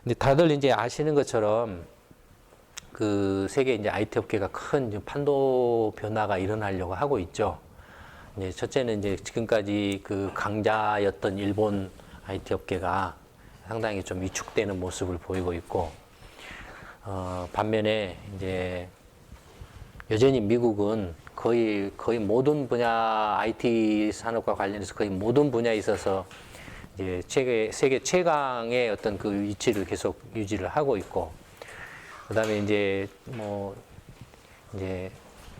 근데 다들 이제 아시는 것처럼 그 세계 이제 IT 업계가 큰 판도 변화가 일어나려고 하고 있죠. 이제 첫째는 이제 지금까지 그 강자였던 일본 IT 업계가 상당히 좀 위축되는 모습을 보이고 있고, 반면에 이제 여전히 미국은 거의 모든 분야 IT 산업과 관련해서 거의 모든 분야에 있어서 이제 세계 최강의 어떤 그 위치를 계속 유지를 하고 있고, 그다음에 이제 뭐 이제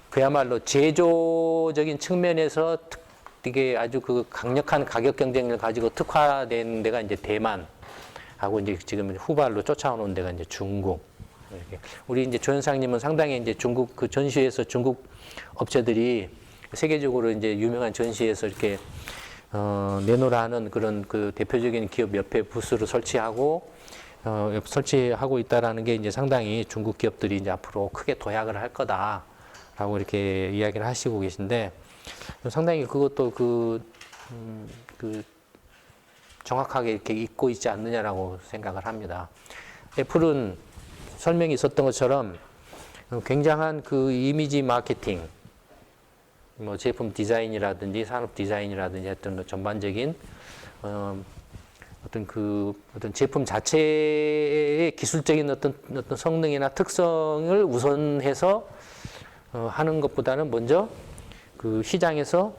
그야말로 제조적인 측면에서 되게 아주 그 강력한 가격 경쟁력을 가지고 특화된 데가 이제 대만하고 이제 지금 후발로 쫓아오는 데가 이제 중국. 이렇게. 우리 이제 조현상님은 상당히 이제 중국 그 전시회에서 중국 업체들이 세계적으로 이제 유명한 전시회에서 이렇게 내놓으라 하는 그런 그 대표적인 기업 옆에 부스를 설치하고 있다라는 게 이제 상당히 중국 기업들이 이제 앞으로 크게 도약을 할 거다라고 이렇게 이야기를 하시고 계신데, 상당히 그것도 그 정확하게 이렇게 잊고 있지 않느냐라고 생각을 합니다. 애플은 설명이 있었던 것처럼 굉장한 그 이미지 마케팅, 뭐 제품 디자인이라든지 산업 디자인이라든지 어떤 전반적인 어떤 제품 자체의 기술적인 어떤 성능이나 특성을 우선해서 하는 것보다는 먼저 그 시장에서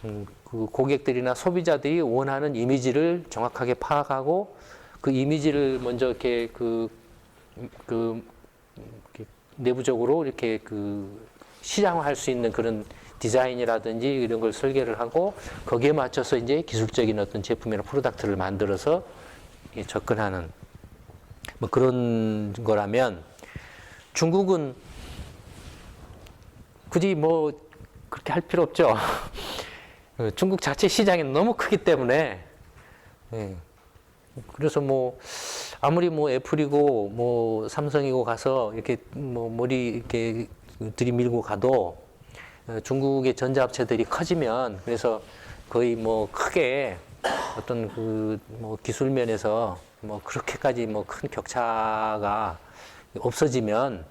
그 고객들이나 소비자들이 원하는 이미지를 정확하게 파악하고 그 이미지를 먼저 이렇게 내부적으로 이렇게 시장화할 수 있는 그런 디자인이라든지 이런 걸 설계를 하고 거기에 맞춰서 이제 기술적인 어떤 제품이나 프로덕트를 만들어서 접근하는 뭐 그런 거라면, 중국은 굳이 뭐 그렇게 할 필요 없죠. 중국 자체 시장이 너무 크기 때문에. 그래서 뭐 아무리 뭐 애플이고 뭐 삼성이고 가서 이렇게 뭐 머리 이렇게 들이밀고 가도 중국의 전자업체들이 커지면, 그래서 거의 뭐 크게 어떤 그 뭐 기술 면에서 뭐 그렇게까지 뭐 큰 격차가 없어지면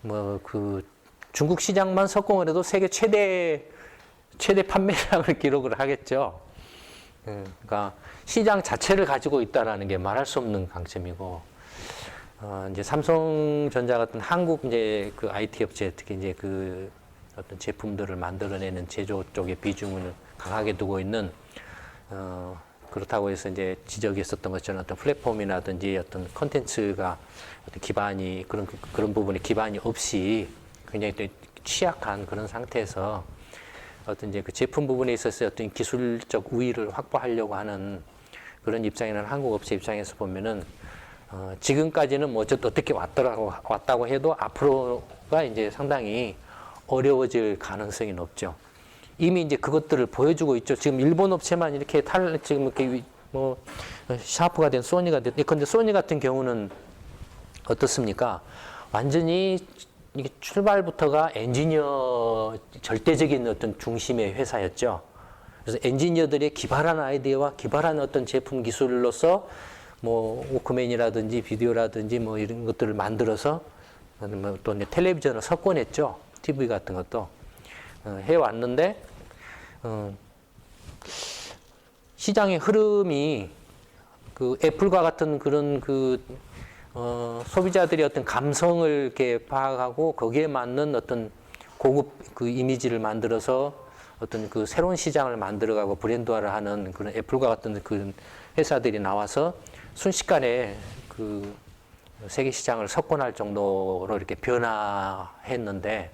뭐 그 중국 시장만 석공을 해도 세계 최대 판매량을 기록을 하겠죠. 그러니까 시장 자체를 가지고 있다라는 게 말할 수 없는 강점이고, 이제 삼성전자 같은 한국 이제 그 IT 업체, 특히 이제 그 어떤 제품들을 만들어내는 제조 쪽의 비중을 강하게 두고 있는, 그렇다고 해서 이제 지적이 있었던 것처럼 어떤 플랫폼이라든지 어떤 컨텐츠가 어떤 기반이 그런 부분에 기반이 없이 굉장히 또 취약한 그런 상태에서 어떤 이제 그 제품 부분에 있어서 어떤 기술적 우위를 확보하려고 하는 그런 입장이나 한국 업체 입장에서 보면은 지금까지는 뭐 어떻게 왔다고 해도 앞으로가 이제 상당히 어려워질 가능성이 높죠. 이미 이제 그것들을 보여주고 있죠. 지금 일본 업체만 이렇게 지금 이렇게 뭐 샤프가 된 소니가 된, 근데 소니 같은 경우는 어떻습니까? 완전히 이게 출발부터가 엔지니어 절대적인 어떤 중심의 회사였죠. 그래서 엔지니어들의 기발한 아이디어와 기발한 어떤 제품 기술로서 뭐 워크맨이라든지 비디오라든지 뭐 이런 것들을 만들어서 또 텔레비전을 석권했죠. TV 같은 것도 해왔는데, 시장의 흐름이 그 애플과 같은 그런 소비자들의 어떤 감성을 이렇게 파악하고 거기에 맞는 어떤 고급 그 이미지를 만들어서 어떤 그 새로운 시장을 만들어가고 브랜드화를 하는 그런 애플과 같은 그 회사들이 나와서 순식간에 그 세계 시장을 석권할 정도로 이렇게 변화했는데,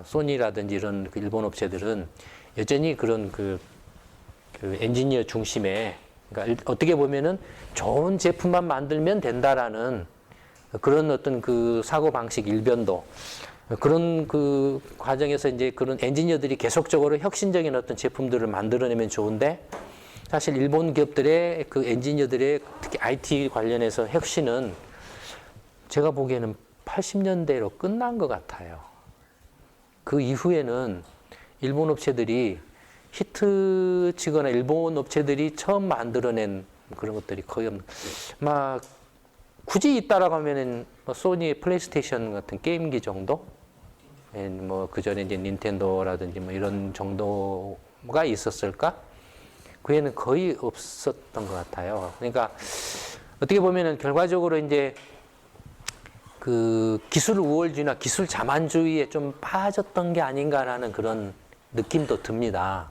소니라든지 이런 그 일본 업체들은 여전히 그런 그 엔지니어 중심의, 그러니까 어떻게 보면은 좋은 제품만 만들면 된다라는 그런 어떤 그 사고 방식 일변도, 그런 그 과정에서 이제 그런 엔지니어들이 계속적으로 혁신적인 어떤 제품들을 만들어내면 좋은데, 사실 일본 기업들의 그 엔지니어들의 특히 IT 관련해서 혁신은 제가 보기에는 80년대로 끝난 것 같아요. 그 이후에는 일본 업체들이 히트치거나 일본 업체들이 처음 만들어낸 그런 것들이 거의 없는, 막 굳이 있다라고 하면은 뭐 소니 플레이스테이션 같은 게임기 정도? 뭐 그전에 이제 닌텐도라든지 뭐 이런 정도가 있었을까? 그 외에는 거의 없었던 것 같아요. 그러니까 어떻게 보면은 결과적으로 이제 그 기술 우월주의나 기술 자만주의에 좀 빠졌던 게 아닌가라는 그런 느낌도 듭니다.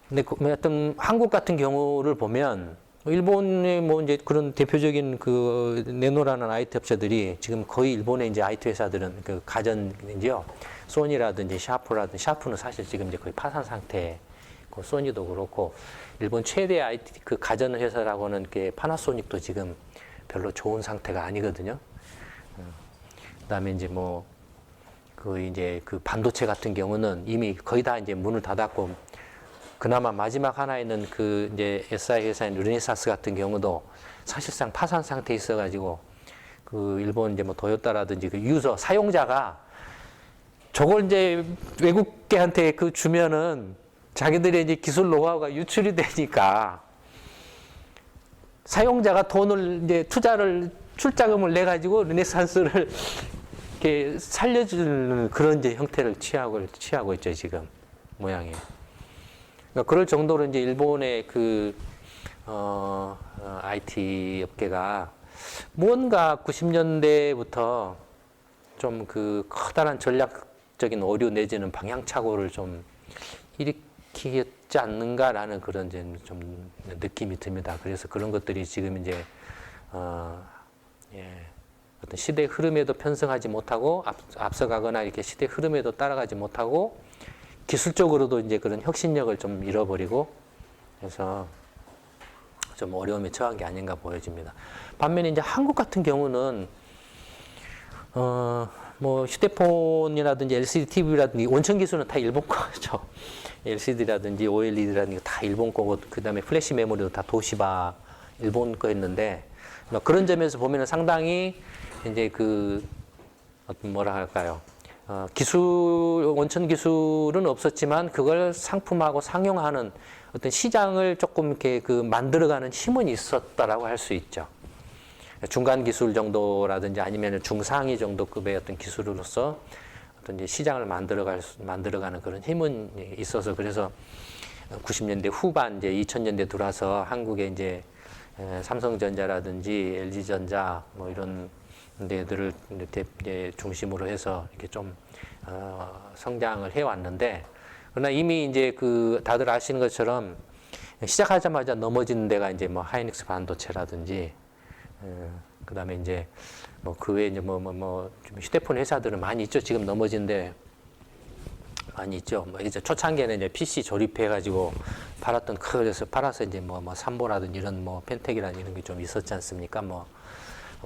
근데 어떤 한국 같은 경우를 보면 일본의 뭐 이제 그런 대표적인 그 네노라는 IT 업체들이 지금 거의 일본의 이제 IT 회사들은 그 가전인지요. 소니라든지 샤프라든지 샤프는 사실 지금 이제 거의 파산 상태. 그 소니도 그렇고 일본 최대 IT 그 가전 회사라고는 게 파나소닉도 지금 별로 좋은 상태가 아니거든요. 그다음에 이제 뭐 그 이제 그 반도체 같은 경우는 이미 거의 다 이제 문을 닫았고 그나마 마지막 하나 있는 그 이제 SI 회사인 르네사스 같은 경우도 사실상 파산 상태에 있어가지고 그 일본 이제 뭐 도요타라든지 그 유저 사용자가 저걸 이제 외국계한테 그 주면은 자기들의 이제 기술 노하우가 유출이 되니까 사용자가 돈을 이제 투자를 출자금을 내 가지고 르네상스를 이렇게 살려주는 그런 이제 형태를 취하고 있죠 지금 모양이. 그러니까 그럴 정도로 이제 일본의 그 IT 업계가 무언가 90년대부터 좀 그 커다란 전략적인 오류 내지는 방향착오를 좀 일으키지 않는가라는 그런 이제 좀 느낌이 듭니다. 그래서 그런 것들이 지금 이제 어떤 시대의 흐름에도 편승하지 못하고 앞서가거나 이렇게 시대의 흐름에도 따라가지 못하고 기술적으로도 이제 그런 혁신력을 좀 잃어버리고 그래서 좀 어려움에 처한 게 아닌가 보여집니다. 반면에 이제 한국 같은 경우는 뭐 휴대폰이라든지 LCD TV라든지 원천 기술은 다 일본 거죠. LCD라든지 OLED라든지 다 일본 거고 그다음에 플래시 메모리도 다 도시바 일본 거였는데 그런 점에서 보면은 상당히 이제 그 어떤 뭐라 할까요? 기술 원천 기술은 없었지만 그걸 상품하고 상용하는 어떤 시장을 조금 이렇게 그 만들어가는 힘은 있었다라고 할 수 있죠. 중간 기술 정도라든지 아니면 중상위 정도급의 어떤 기술으로서 어떤 이제 시장을 만들어가는 그런 힘은 있어서 그래서 90년대 후반 이제 2000년대 들어와서 한국에 이제 삼성전자라든지 LG전자 뭐 이런 데들을 이제 중심으로 해서 이렇게 좀 성장을 해왔는데 그러나 이미 이제 그 다들 아시는 것처럼 시작하자마자 넘어지는 데가 이제 뭐 하이닉스 반도체라든지 그다음에 이제 뭐 그 외에 이제 뭐 휴대폰 회사들은 많이 있죠. 지금 넘어진데 많이 있죠. 뭐 이제 초창기에는 이제 PC 조립해가지고 팔았던 그래서 팔아서 이제 뭐 삼보라든지 이런 뭐 펜텍이라는 이런 게 좀 있었지 않습니까? 뭐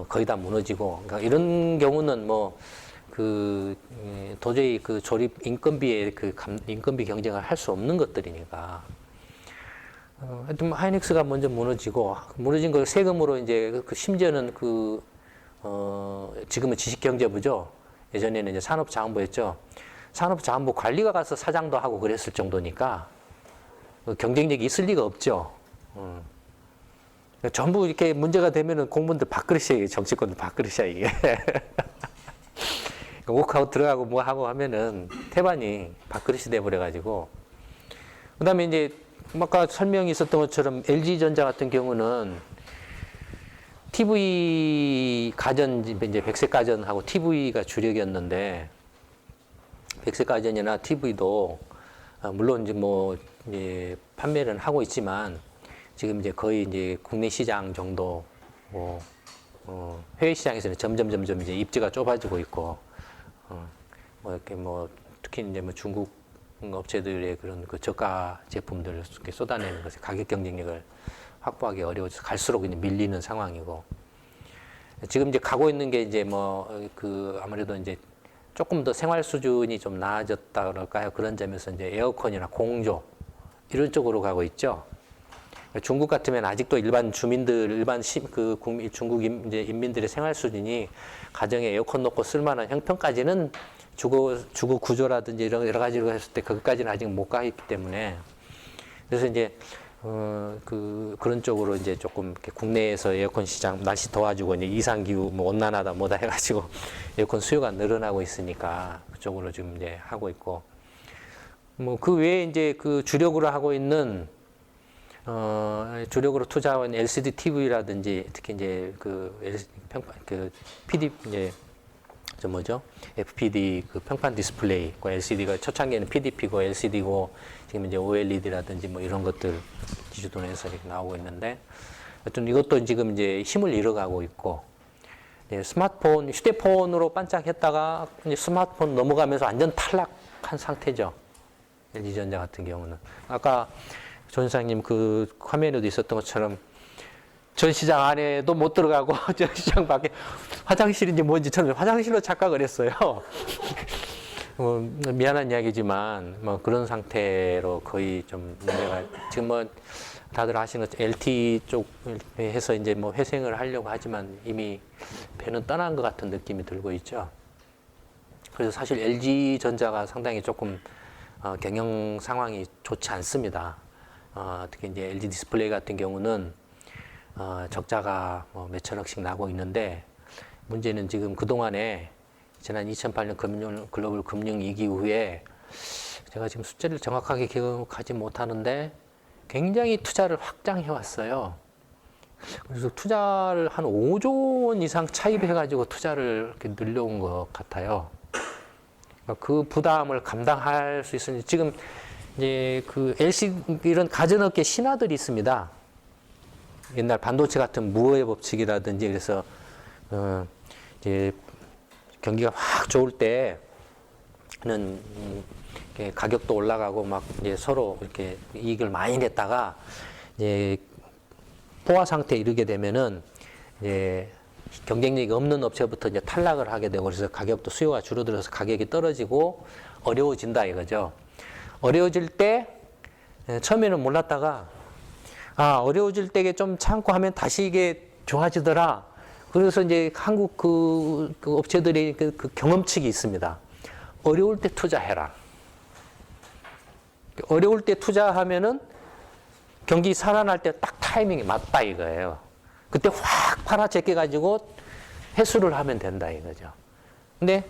거의 다 무너지고 그러니까 이런 경우는 뭐 그 도저히 그 조립 인건비에 그 인건비 경쟁을 할 수 없는 것들이니까. 하여튼 하이닉스가 먼저 무너진 걸 세금으로 이제 그 심지어는 지금은 지식경제부죠. 예전에는 이제 산업자원부였죠. 산업자원부 관리가 가서 사장도 하고 그랬을 정도니까 경쟁력이 있을 리가 없죠. 전부 이렇게 문제가 되면은 공무원들 밥그릇이에요. 정치권들 밥그릇이야 이게. 워크아웃 들어가고 뭐 하고 하면은 태반이 밥그릇이 돼버려가지고. 그다음에 이제 아까 설명이 있었던 것처럼 LG전자 같은 경우는 TV 가전 이제 백색 가전하고 TV가 주력이었는데 백색 가전이나 TV도 물론 이제 뭐 이제 판매를 하고 있지만 지금 이제 거의 이제 국내 시장 정도 해외 시장에서는 점점 이제 입지가 좁아지고 있고 뭐 이렇게 뭐 특히 이제 뭐 중국 업체들의 그런 그 저가 제품들을 이렇게 쏟아내는 것에 가격 경쟁력을 확보하기 어려워져서 갈수록 이제 밀리는 상황이고 지금 이제 가고 있는 게 이제 뭐 그 아무래도 이제 조금 더 생활 수준이 좀 나아졌다 그럴까요? 그런 점에서 이제 에어컨이나 공조 이런 쪽으로 가고 있죠. 중국 같으면 아직도 일반 주민들, 중국 이제 인민들의 생활 수준이 가정에 에어컨 놓고 쓸만한 형편까지는 주거 구조라든지 이런 여러 가지로 했을 때 거기까지는 아직 못 가 있기 때문에 그래서 이제 그런 쪽으로 이제 조금 이렇게 국내에서 에어컨 시장 날씨 더워가지고 이제 이상기후 뭐 온난화다 뭐다 해가지고 에어컨 수요가 늘어나고 있으니까 그쪽으로 지금 이제 하고 있고 뭐 그 외에 이제 그 주력으로 하고 있는 주력으로 투자한 LCD TV라든지 특히 이제 그 PD 이제 저 뭐죠? FPD 그 평판 디스플레이, 그 LCD가 초창기에는 PDP고 LCD고 지금 이제 OLED라든지 뭐 이런 것들 기준으로 해서 이렇게 나오고 있는데 하여튼 이것도 지금 이제 힘을 잃어가고 있고 스마트폰, 휴대폰으로 반짝했다가 이제 스마트폰 넘어가면서 완전 탈락한 상태죠. LG전자 같은 경우는 아까 조 선생님 그 화면에도 있었던 것처럼 전시장 안에도 못 들어가고 전시장 밖에 화장실인지 뭔지 저는 화장실로 착각을 했어요. 미안한 이야기지만 뭐 그런 상태로 거의 좀 문제가 지금 뭐 다들 아시는 LT 쪽 해서 이제 뭐 회생을 하려고 하지만 이미 배는 떠난 것 같은 느낌이 들고 있죠. 그래서 사실 LG전자가 상당히 조금 경영 상황이 좋지 않습니다. 특히 이제 LG 디스플레이 같은 경우는 적자가 뭐 몇천억씩 나고 있는데 문제는 지금 그동안에 지난 2008년 글로벌 금융 위기 이후에 제가 지금 숫자를 정확하게 기억하지 못하는데 굉장히 투자를 확장해 왔어요. 그래서 투자를 한 5조 원 이상 차입해 가지고 투자를 이렇게 늘려온 것 같아요. 그 부담을 감당할 수 있으니 지금 이제 그 LCD 이런 가전업계 신화들이 있습니다. 옛날 반도체 같은 무어의 법칙이라든지 그래서 이제 경기가 확 좋을 때는 가격도 올라가고 막 이제 서로 이렇게 이익을 많이 냈다가 이제 포화 상태에 이르게 되면은 이제 경쟁력이 없는 업체부터 이제 탈락을 하게 되고 그래서 가격도 수요가 줄어들어서 가격이 떨어지고 어려워진다 이거죠. 어려워질 때 처음에는 몰랐다가 어려워질 때 좀 참고 하면 다시 이게 좋아지더라. 그래서 이제 한국 그 업체들이 그 경험칙이 있습니다. 어려울 때 투자해라. 어려울 때 투자하면은 경기 살아날 때 딱 타이밍이 맞다 이거예요. 그때 확 팔아제껴 가지고 회수를 하면 된다 이거죠. 근데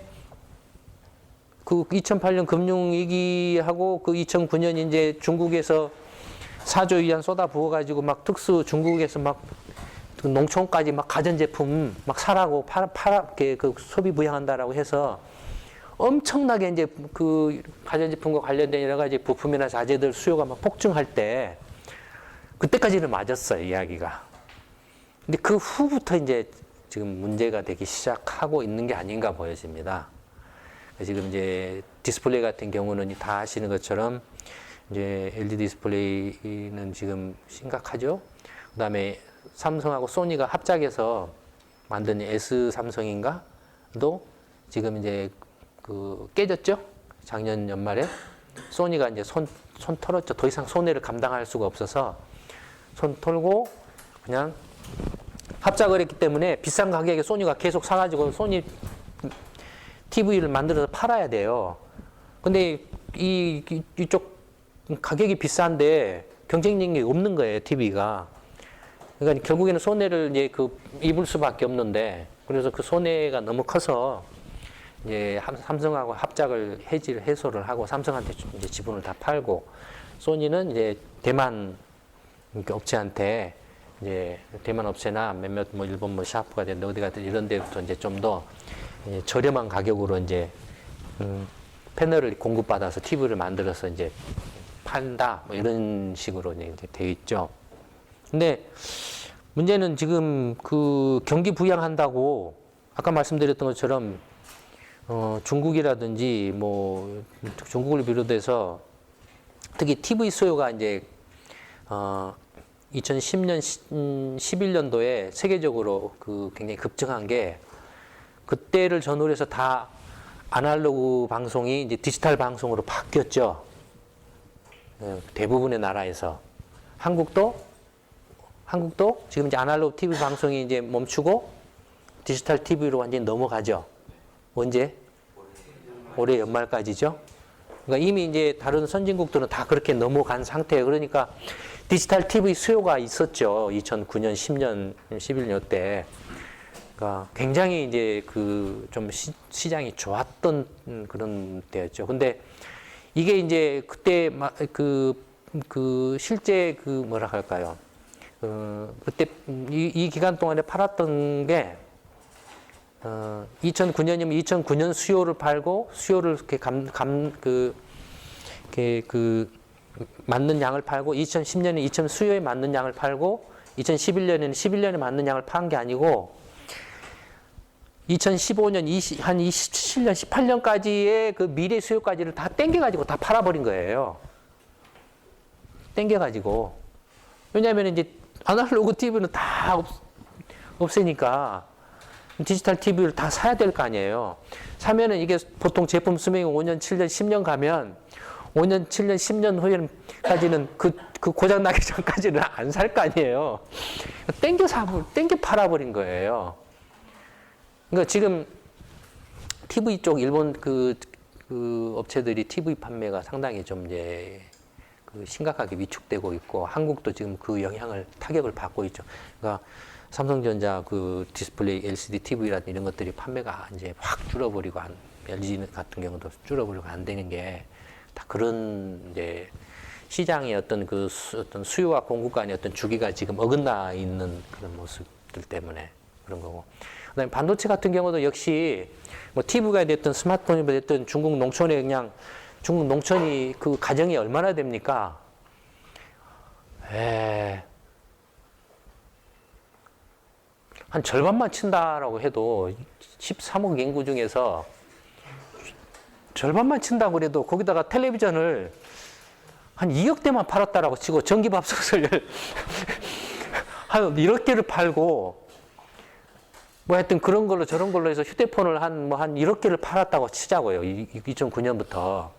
그 2008년 금융위기하고 그 2009년 이제 중국에서 4조 위안 쏟아 부어 가지고 막 특수 중국에서 막 농촌까지 막 가전제품 막 사라고 그 소비 부양한다라고 해서 엄청나게 이제 그 가전제품과 관련된 여러 가지 부품이나 자재들 수요가 막 폭증할 때 그때까지는 맞았어요, 이야기가. 근데 그 후부터 이제 지금 문제가 되기 시작하고 있는 게 아닌가 보여집니다. 지금 이제 디스플레이 같은 경우는 다 아시는 것처럼 이제 LG 디스플레이는 지금 심각하죠. 그다음에 삼성하고 소니가 합작해서 만든 S 삼성인가도 지금 이제 그 깨졌죠. 작년 연말에 소니가 이제 손 털었죠. 더 이상 손해를 감당할 수가 없어서 손 털고 그냥 합작을 했기 때문에 비싼 가격에 소니가 계속 사가지고 소니 TV를 만들어서 팔아야 돼요. 근데 이쪽 가격이 비싼데 경쟁력이 없는 거예요, TV가. 그러니까 결국에는 손해를 이제 입을 수밖에 없는데, 그래서 그 손해가 너무 커서 이제 삼성하고 합작을 해소를 하고 삼성한테 이제 지분을 다 팔고, 소니는 이제 대만 업체한테 이제 대만 업체나 몇몇 뭐 일본 뭐 샤프가 됐는데 어디 가든 이런 데부터 이제 좀 더 저렴한 가격으로 이제 패널을 공급받아서 TV를 만들어서 이제 판다 뭐 이런 식으로 이제 되어 있죠. 근데 문제는 지금 그 경기 부양한다고 아까 말씀드렸던 것처럼 중국이라든지 뭐 중국을 비롯해서 특히 TV 수요가 이제 2010년 11년도에 세계적으로 그 굉장히 급증한 게 그때를 전후로 해서 다 아날로그 방송이 이제 디지털 방송으로 바뀌었죠. 대부분의 나라에서. 한국도 지금 이제 아날로그 TV 방송이 이제 멈추고 디지털 TV로 완전히 넘어가죠. 언제? 올해 연말까지죠. 그러니까 이미 이제 다른 선진국들은 다 그렇게 넘어간 상태예요. 그러니까 디지털 TV 수요가 있었죠. 2009년, 10년, 11년 때. 그러니까 굉장히 이제 그 좀 시장이 좋았던 그런 때였죠. 근데 이게 이제 그때 그 실제 그 뭐라 할까요? 그때 이 기간 동안에 팔았던 게 2009년이면 2009년 수요를 팔고 수요를 이렇게 맞는 양을 팔고 2010년에 2000 수요에 맞는 양을 팔고 2011년에는 11년에 맞는 양을 판 게 아니고 2015년, 한 27년, 18년까지의 그 미래 수요까지를 다 땡겨가지고 다 팔아버린 거예요. 땡겨가지고. 왜냐하면 이제 아날로그 TV는 다 없으니까 디지털 TV를 다 사야 될 거 아니에요. 사면은 이게 보통 제품 수명이 5년, 7년, 10년 가면 5년, 7년, 10년 후에까지는 그 고장 나기 전까지는 안 살 거 아니에요. 땡겨 팔아버린 거예요. 그러니까 지금 TV 쪽 일본 그 업체들이 TV 판매가 상당히 좀 이제 그 심각하게 위축되고 있고 한국도 지금 그 타격을 받고 있죠. 그러니까 삼성전자 그 디스플레이 LCD TV라든 이런 것들이 판매가 이제 확 줄어버리고 LG 같은 경우도 줄어버리고 안 되는 게 다 그런 이제 시장의 어떤 어떤 수요와 공급 간의 어떤 주기가 지금 어긋나 있는 그런 모습들 때문에 그런 거고. 그다음에 반도체 같은 경우도 역시 뭐 TV가 됐든 스마트폰이 됐든 중국 농촌이 그 가정이 얼마나 됩니까? 한 절반만 친다라고 해도 13억 인구 중에서 절반만 친다고 그래도 거기다가 텔레비전을 한 2억 대만 팔았다라고 치고 전기밥솥을 한 1억 개를 팔고 뭐 하여튼 그런 걸로 저런 걸로 해서 휴대폰을 한 1억 개를 팔았다고 치자고요. 2009년부터.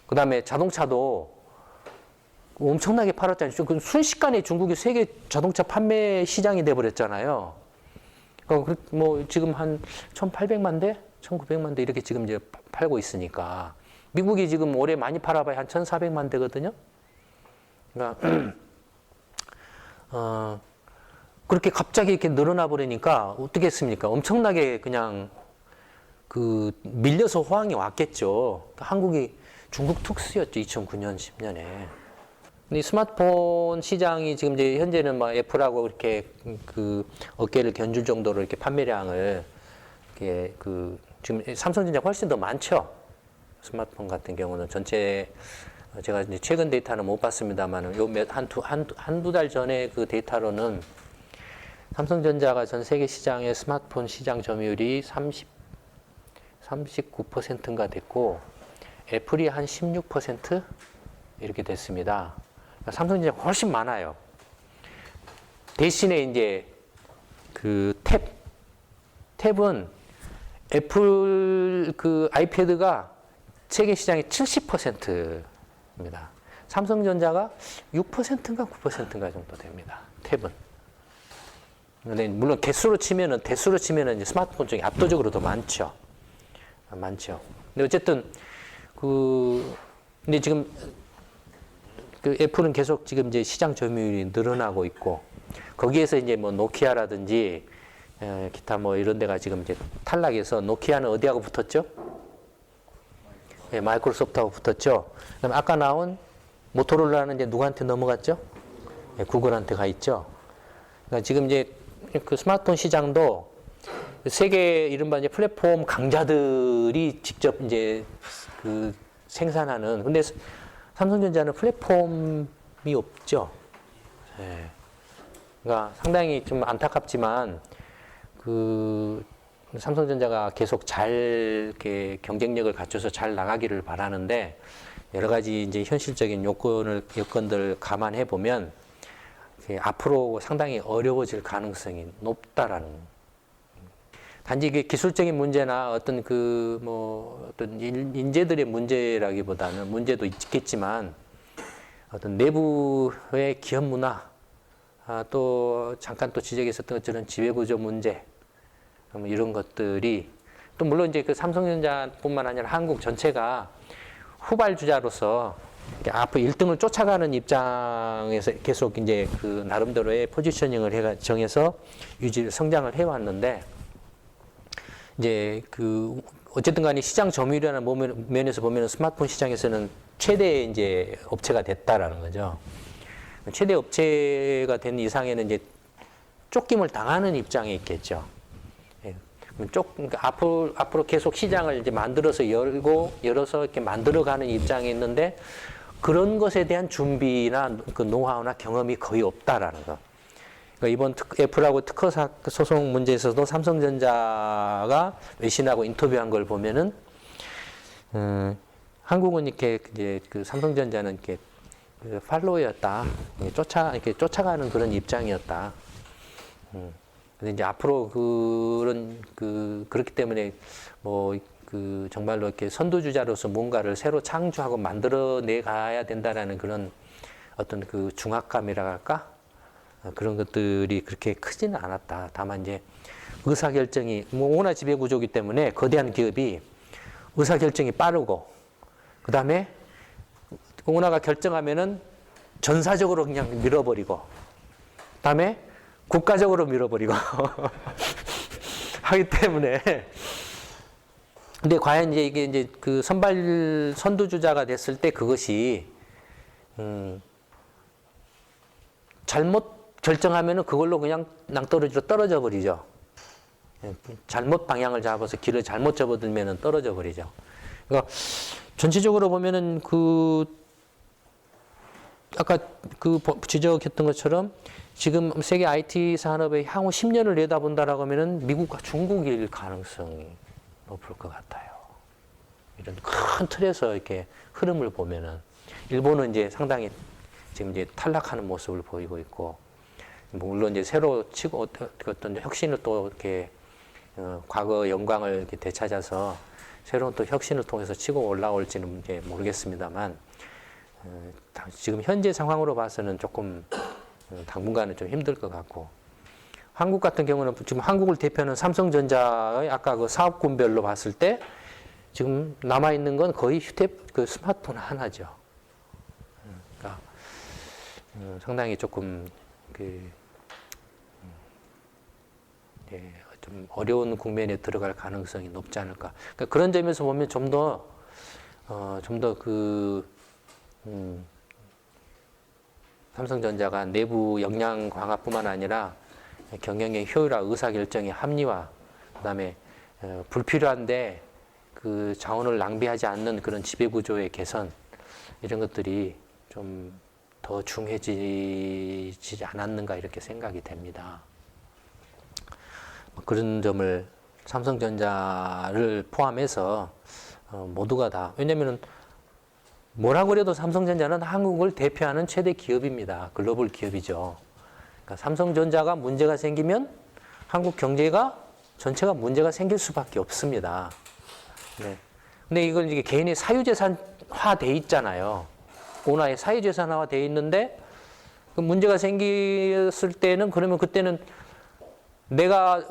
그 다음에 자동차도 엄청나게 팔았잖아요. 그 순식간에 중국이 세계 자동차 판매 시장이 돼버렸잖아요. 뭐 지금 한 1,800만 대, 1,900만 대 이렇게 지금 이제 팔고 있으니까 미국이 지금 올해 많이 팔아봐야 한 1,400만 대거든요. 그러니까 그렇게 갑자기 이렇게 늘어나 버리니까 어떻게 했습니까? 엄청나게 그냥 그 밀려서 호황이 왔겠죠. 한국이 중국 특수였죠. 2009년, 10년에. 이 스마트폰 시장이 지금 이제 현재는 막 애플하고 이렇게 그 어깨를 견줄 정도로 이렇게 판매량을 이렇게 지금 삼성전자가 훨씬 더 많죠. 스마트폰 같은 경우는 전체 제가 이제 최근 데이터는 못 봤습니다만은 한두 달 전에 그 데이터로는 삼성전자가 전 세계 시장의 스마트폰 시장 점유율이 39%인가 됐고 애플이 한 16% 이렇게 됐습니다. 그러니까 삼성전자가 훨씬 많아요. 대신에 이제 그 탭은 애플 그 아이패드가 세계 시장의 70%입니다. 삼성전자가 6%인가 9%인가 정도 됩니다. 탭은. 근데 물론 대수로 치면은 이제 스마트폰 쪽이 압도적으로 더 많죠. 많죠. 근데 어쨌든 근데 지금 그 애플은 계속 지금 이제 시장 점유율이 늘어나고 있고 거기에서 이제 뭐 노키아라든지 기타 뭐 이런 데가 지금 이제 탈락해서 노키아는 어디하고 붙었죠? 마이크로소프트하고 붙었죠. 그다음에 아까 나온 모토로라는 이제 누구한테 넘어갔죠? 구글한테 가 있죠. 그러니까 지금 이제 그 스마트폰 시장도 세계 이른바 이제 플랫폼 강자들이 직접 이제 그 생산하는 근데 삼성전자는 플랫폼이 없죠. 그러니까 상당히 좀 안타깝지만 그 삼성전자가 계속 잘 이렇게 경쟁력을 갖춰서 잘 나가기를 바라는데 여러 가지 이제 현실적인 여건들 감안해 보면 앞으로 상당히 어려워질 가능성이 높다라는. 단지 이게 기술적인 문제나 어떤 어떤 인재들의 문제라기보다는 문제도 있겠지만 어떤 내부의 기업 문화, 또 잠깐 또 지적했었던 것처럼 지배구조 문제, 이런 것들이 또 물론 이제 그 삼성전자뿐만 아니라 한국 전체가 후발주자로서 앞으로 1등을 쫓아가는 입장에서 계속 이제 그 나름대로의 포지셔닝을 정해서 성장을 해왔는데, 이제 그 어쨌든 간에 시장 점유율이라는 면에서 보면 스마트폰 시장에서는 최대 이제 업체가 됐다라는 거죠. 최대 업체가 된 이상에는 이제 쫓김을 당하는 입장에 있겠죠. 그러니까 앞으로 계속 시장을 이제 만들어서 열어서 이렇게 만들어가는 입장에 있는데, 그런 것에 대한 준비나 그 노하우나 경험이 거의 없다라는 거. 그러니까 이번 애플하고 특허 소송 문제에서도 삼성전자가 외신하고 인터뷰한 걸 보면은, 한국은 이렇게 이제 그 삼성전자는 이렇게 그 팔로우였다, 이렇게 쫓아가는 그런 입장이었다. 근데 이제 앞으로 그렇기 때문에 정말로 이렇게 선두주자로서 뭔가를 새로 창조하고 만들어내 가야 된다라는 그런 어떤 그 중압감이라 할까? 그런 것들이 그렇게 크지는 않았다. 다만 이제 의사결정이, 워낙 지배구조이기 때문에 거대한 기업이 의사결정이 빠르고, 그 다음에 오나가 결정하면은 전사적으로 그냥 밀어버리고, 그 다음에 국가적으로 밀어버리고 하기 때문에. 근데 과연 이게 이제 그 선두주자가 됐을 때 그것이, 잘못 결정하면은 그걸로 그냥 낭떠러지로 떨어져 버리죠. 잘못 방향을 잡아서 길을 잘못 접어들면은 떨어져 버리죠. 그러니까 전체적으로 보면은 아까 지적했던 것처럼 지금 세계 IT 산업의 향후 10년을 내다본다라고 하면은 미국과 중국일 가능성이 높을 것 같아요. 이런 큰 틀에서 이렇게 흐름을 보면은 일본은 이제 상당히 지금 이제 탈락하는 모습을 보이고 있고, 물론 이제 새로 치고 어떤 혁신을 또 이렇게 과거 영광을 이렇게 되찾아서 새로운 또 혁신을 통해서 치고 올라올지는 이제 모르겠습니다만, 지금 현재 상황으로 봐서는 조금 당분간은 좀 힘들 것 같고, 한국 같은 경우는 지금 한국을 대표하는 삼성전자의 아까 그 사업군별로 봤을 때 지금 남아 있는 건 거의 스마트폰 하나죠. 그러니까 상당히 조금 좀 어려운 국면에 들어갈 가능성이 높지 않을까. 그러니까 그런 점에서 보면 좀 더 삼성전자가 내부 역량 강화뿐만 아니라 경영의 효율화, 의사결정의 합리화, 그다음에 불필요한데 그 자원을 낭비하지 않는 그런 지배구조의 개선, 이런 것들이 좀 더 중요해지지 않았는가 이렇게 생각이 됩니다. 그런 점을 삼성전자를 포함해서 모두가 다, 왜냐면은 뭐라고 그래도 삼성전자는 한국을 대표하는 최대 기업입니다. 글로벌 기업이죠. 그러니까 삼성전자가 문제가 생기면 한국 경제가 전체가 문제가 생길 수밖에 없습니다. 네. 근데 이걸 이게 개인의 사유재산화 돼 있잖아요. 오나의 사유재산화 돼 있는데 그 문제가 생겼을 때는, 그러면 그때는 내가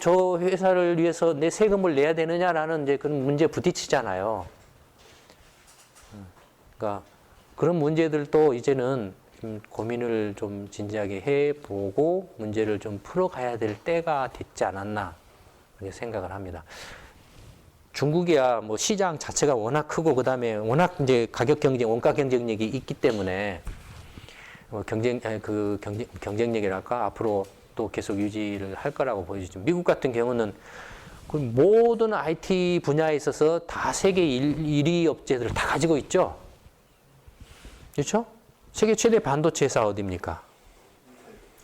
저 회사를 위해서 내 세금을 내야 되느냐라는 이제 그런 문제에 부딪히잖아요. 그러니까 그런 문제들도 이제는 좀 고민을 좀 진지하게 해보고 문제를 좀 풀어가야 될 때가 됐지 않았나 이렇게 생각을 합니다. 중국이야 뭐 시장 자체가 워낙 크고 그다음에 워낙 이제 가격 경쟁, 원가 경쟁력이 있기 때문에 경쟁력이랄까 앞으로 또 계속 유지를 할 거라고 보여지죠. 미국 같은 경우는 그 모든 IT 분야에 있어서 다 세계 1위 업체들을 다 가지고 있죠. 그렇죠? 세계 최대 반도체 회사 어디입니까?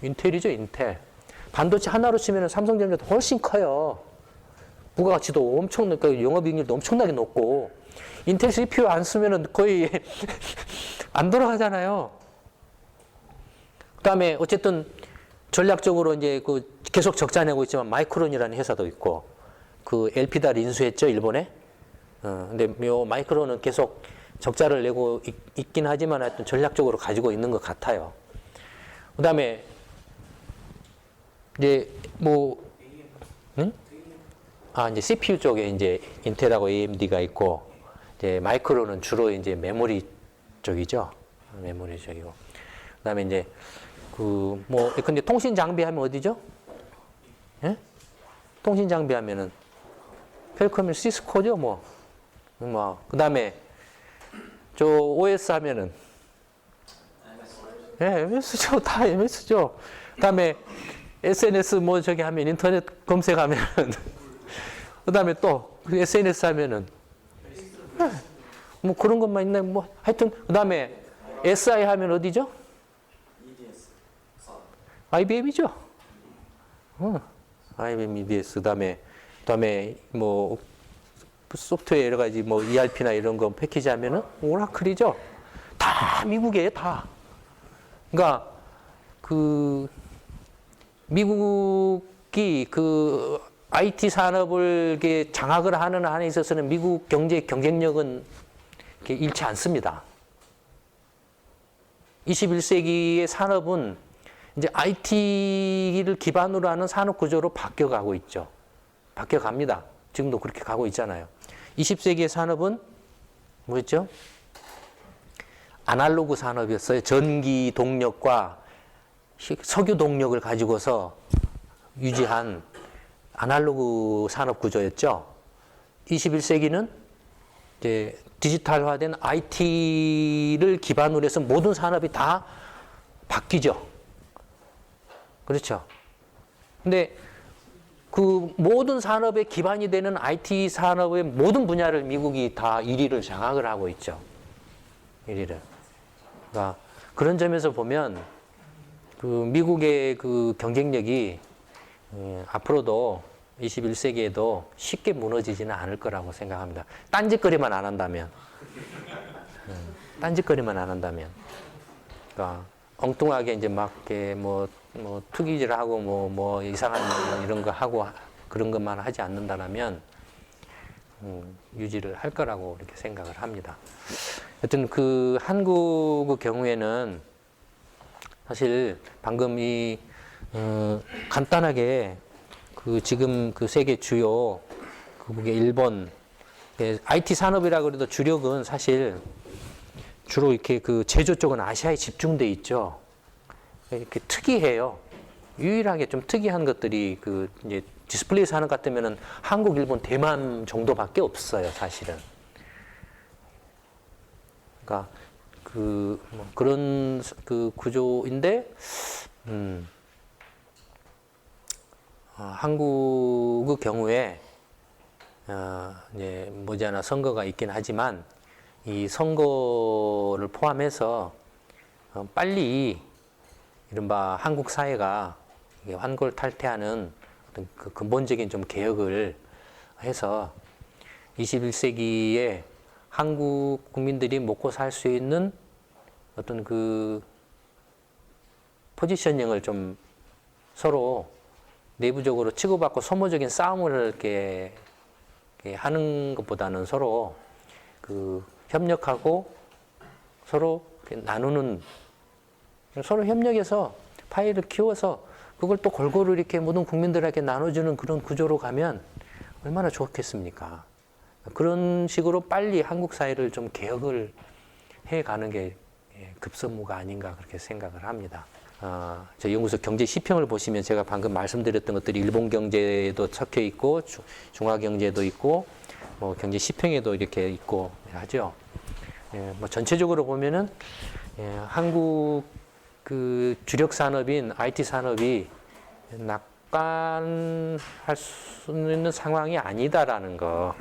인텔이죠, 인텔. 반도체 하나로 치면 삼성전자도 훨씬 커요. 부가가치도 엄청나게, 영업이익률도 엄청나게 높고, 인텔 CPU 안 쓰면 거의 안 돌아가잖아요. 그 다음에 어쨌든 전략적으로 이제 계속 적자 내고 있지만 마이크론이라는 회사도 있고, 엘피달 인수했죠, 일본에? 근데 마이크론은 계속 적자를 내고 있긴 하지만 하여튼 전략적으로 가지고 있는 것 같아요. 그 다음에 이제 응? 이제 CPU 쪽에 이제 인텔하고 AMD가 있고, 이제 마이크론은 주로 이제 메모리 쪽이죠. 메모리 쪽이고. 그다음에 이제 근데 통신 장비 하면 어디죠? 예? 통신 장비 하면은 퀄컴이 시스코죠, 그다음에 저 OS 하면은 MS죠. 다 MS죠. 그다음에 SNS 저기 하면 인터넷 검색하면은 그다음에 또 SNS 하면은 그런 것만 있나요? 하여튼 그다음에 SI 하면 어디죠? IBM이죠. IBM EDS 그다음에 소프트웨어 여러 가지 ERP나 이런 거 패키지 하면은 오라클이죠. 다 미국이에요, 다. 그러니까 미국이 IT 산업을 장악을 하는 한에 있어서는 미국 경제 경쟁력은 잃지 않습니다. 21세기의 산업은 이제 IT를 기반으로 하는 산업 구조로 바뀌어가고 있죠. 바뀌어갑니다. 지금도 그렇게 가고 있잖아요. 20세기의 산업은 뭐였죠? 아날로그 산업이었어요. 전기 동력과 석유 동력을 가지고서 유지한 아날로그 산업 구조였죠. 21세기는 이제 디지털화된 IT를 기반으로 해서 모든 산업이 다 바뀌죠. 그렇죠. 근데 그 모든 산업의 기반이 되는 IT 산업의 모든 분야를 미국이 다 1위를 장악을 하고 있죠. 1위를. 그러니까 그런 점에서 보면 미국의 경쟁력이 앞으로도 21세기에도 쉽게 무너지지는 않을 거라고 생각합니다. 딴짓거리만 안 한다면. 딴짓거리만 안 한다면. 그러니까 엉뚱하게 이제 투기질 하고 이상한 이런 거 하고 그런 것만 하지 않는다면 유지를 할 거라고 이렇게 생각을 합니다. 하여튼 한국의 경우에는 사실 방금 간단하게 지금 세계 주요 그게 일본 IT 산업이라고 해도 주력은 사실 주로 이렇게 제조 쪽은 아시아에 집중돼 있죠. 이렇게 특이해요. 유일하게 좀 특이한 것들이 이제 디스플레이 산업 같으면은 한국, 일본, 대만 정도밖에 없어요, 사실은. 그러니까 그런 구조인데 한국의 경우에 이제 머지않아 선거가 있긴 하지만 이 선거를 포함해서 빨리 이른바 한국 사회가 환골탈태하는 어떤 근본적인 좀 개혁을 해서 21세기에 한국 국민들이 먹고 살 수 있는 어떤 포지셔닝을 좀 서로 내부적으로 치고받고 소모적인 싸움을 이렇게 하는 것보다는 서로 협력하고 서로 나누는 서로 협력해서 파일을 키워서 그걸 또 골고루 이렇게 모든 국민들에게 나눠주는 그런 구조로 가면 얼마나 좋겠습니까? 그런 식으로 빨리 한국 사회를 좀 개혁을 해가는 게 급선무가 아닌가 그렇게 생각을 합니다. 저 연구소 경제 시평을 보시면 제가 방금 말씀드렸던 것들이 일본 경제도 섞여 있고 중화 경제도 있고 경제 시평에도 이렇게 있고 하죠. 전체적으로 보면은 한국 주력 산업인 IT 산업이 낙관할 수 있는 상황이 아니다라는 거.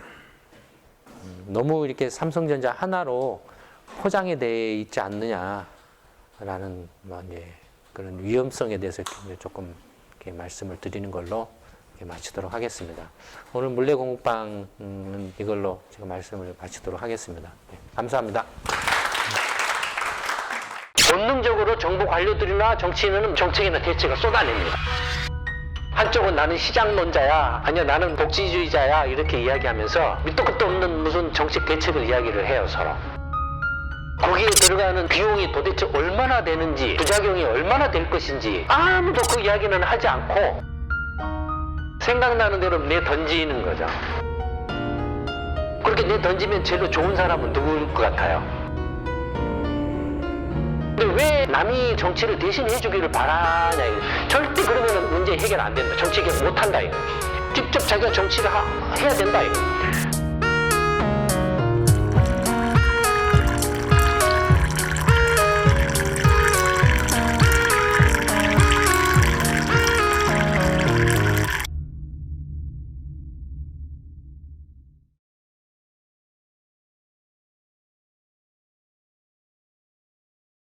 너무 이렇게 삼성전자 하나로 포장이 돼 있지 않느냐라는 그런 위험성에 대해서 조금 이렇게 말씀을 드리는 걸로 마치도록 하겠습니다. 오늘 물레 공부방은 이걸로 제가 말씀을 마치도록 하겠습니다. 네, 감사합니다. 본능적으로 정부 관료들이나 정치인은 정책이나 대책을 쏟아냅니다. 한쪽은 나는 시장론자야, 아니야 나는 복지주의자야 이렇게 이야기하면서 밑도 끝도 없는 무슨 정책 대책을 이야기를 해요, 서로. 거기에 들어가는 비용이 도대체 얼마나 되는지, 부작용이 얼마나 될 것인지 아무도 그 이야기는 하지 않고 생각나는 대로 내 던지는 거죠. 그렇게 내 던지면 제일 좋은 사람은 누구일 것 같아요? 근데 왜 남이 정치를 대신 해주기를 바라냐 이거. 절대 그러면 문제 해결 안 된다. 정치 해결 못 한다 이거. 직접 자기가 정치를 해야 된다 이거.